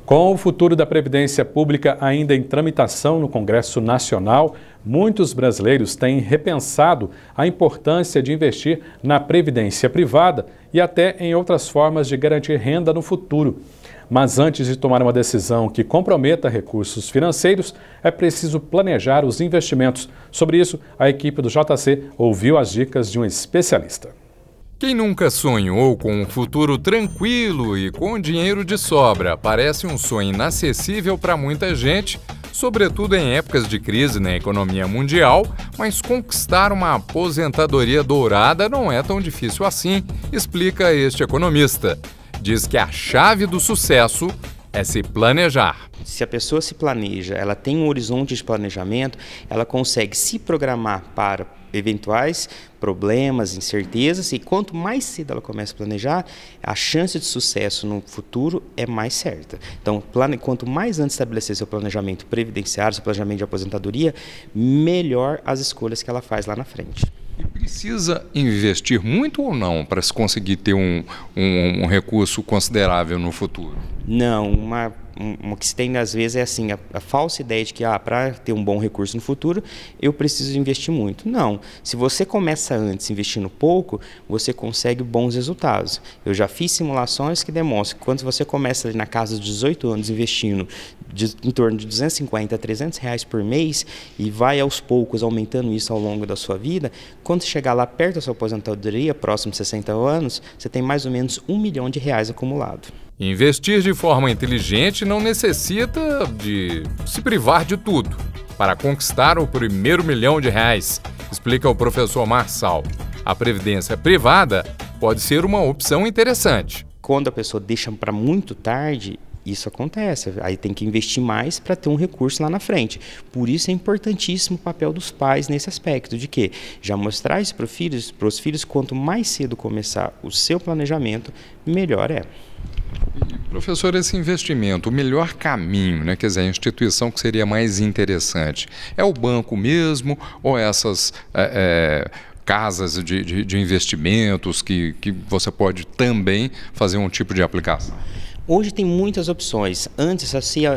Com o futuro da Previdência Pública ainda em tramitação no Congresso Nacional, muitos brasileiros têm repensado a importância de investir na previdência privada e até em outras formas de garantir renda no futuro. Mas antes de tomar uma decisão que comprometa recursos financeiros, é preciso planejar os investimentos. Sobre isso, a equipe do JC ouviu as dicas de um especialista. Quem nunca sonhou com um futuro tranquilo e com dinheiro de sobra? Parece um sonho inacessível para muita gente, sobretudo em épocas de crise na economia mundial, mas conquistar uma aposentadoria dourada não é tão difícil assim, explica este economista. Diz que a chave do sucesso é se planejar. Se a pessoa se planeja, ela tem um horizonte de planejamento, ela consegue se programar para eventuais problemas, incertezas, e quanto mais cedo ela começa a planejar, a chance de sucesso no futuro é mais certa. Então, quanto mais antes estabelecer seu planejamento previdenciário, seu planejamento de aposentadoria, melhor as escolhas que ela faz lá na frente. E precisa investir muito ou não para se conseguir ter um recurso considerável no futuro? Não, uma que se tem às vezes é assim, a falsa ideia de que para ter um bom recurso no futuro, eu preciso investir muito. Não, se você começa antes investindo pouco, você consegue bons resultados. Eu já fiz simulações que demonstram que quando você começa ali na casa dos 18 anos investindo em torno de 250 a 300 reais por mês e vai aos poucos aumentando isso ao longo da sua vida, quando você chegar lá perto da sua aposentadoria, próximo de 60 anos, você tem mais ou menos R$1 milhão acumulado. Investir de forma inteligente não necessita de se privar de tudo para conquistar o primeiro R$1 milhão, explica o professor Marçal. A previdência privada pode ser uma opção interessante. Quando a pessoa deixa para muito tarde, isso acontece, aí tem que investir mais para ter um recurso lá na frente. Por isso é importantíssimo o papel dos pais nesse aspecto, de que já mostrar isso para os filhos, quanto mais cedo começar o seu planejamento, melhor é. Professor, esse investimento, o melhor caminho, quer dizer, a instituição que seria mais interessante, é o banco mesmo ou essas casas de investimentos que você pode também fazer um tipo de aplicação? Hoje tem muitas opções. Antes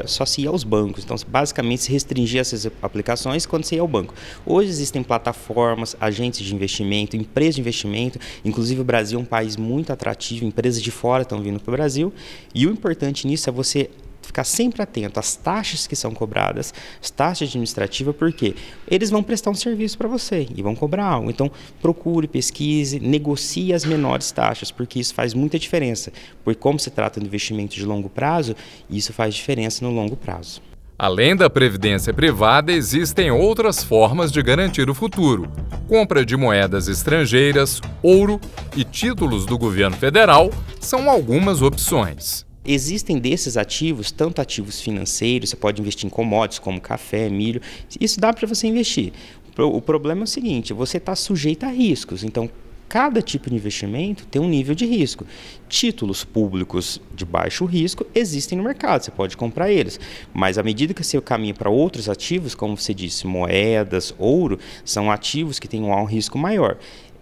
só se ia aos bancos, então basicamente se restringia essas aplicações quando se ia ao banco. Hoje existem plataformas, agentes de investimento, empresas de investimento, inclusive o Brasil é um país muito atrativo, empresas de fora estão vindo para o Brasil, e o importante nisso é você ficar sempre atento às taxas que são cobradas, as taxas administrativas, porque eles vão prestar um serviço para você e vão cobrar algo. Então, procure, pesquise, negocie as menores taxas, porque isso faz muita diferença. Porque como se trata de investimento de longo prazo, isso faz diferença no longo prazo. Além da previdência privada, existem outras formas de garantir o futuro. Compra de moedas estrangeiras, ouro e títulos do governo federal são algumas opções. Existem desses ativos, tanto ativos financeiros, você pode investir em commodities como café, milho, isso dá para você investir. O problema é o seguinte, você está sujeito a riscos, então cada tipo de investimento tem um nível de risco. Títulos públicos de baixo risco existem no mercado, você pode comprar eles, mas à medida que você caminha para outros ativos, como você disse, moedas, ouro, são ativos que têm um risco maior.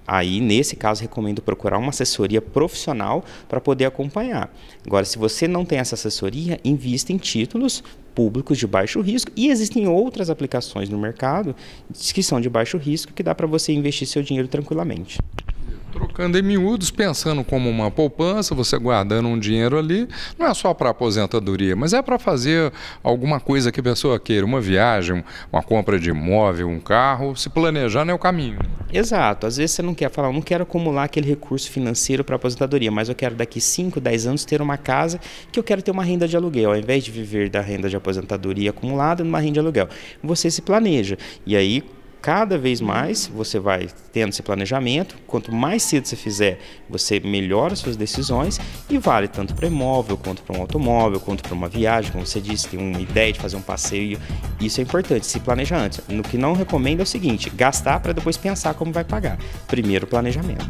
Aí, nesse caso, recomendo procurar uma assessoria profissional para poder acompanhar. Agora, se você não tem essa assessoria, invista em títulos públicos de baixo risco e existem outras aplicações no mercado que são de baixo risco que dá para você investir seu dinheiro tranquilamente. Trocando em miúdos, pensando como uma poupança, você guardando um dinheiro ali, não é só para aposentadoria, mas é para fazer alguma coisa que a pessoa queira, uma viagem, uma compra de imóvel, um carro, se planejando é o caminho. Exato, às vezes você não quer falar, eu não quero acumular aquele recurso financeiro para aposentadoria, mas eu quero daqui 5, 10 anos ter uma casa que eu quero ter uma renda de aluguel, ao invés de viver da renda de aposentadoria acumulada numa renda de aluguel. Você se planeja e aí cada vez mais você vai tendo esse planejamento, quanto mais cedo você fizer, você melhora as suas decisões e vale tanto para imóvel, quanto para um automóvel, quanto para uma viagem, como você disse, tem uma ideia de fazer um passeio, isso é importante, se planejar antes. No que não recomendo é o seguinte, gastar para depois pensar como vai pagar. Primeiro, planejamento.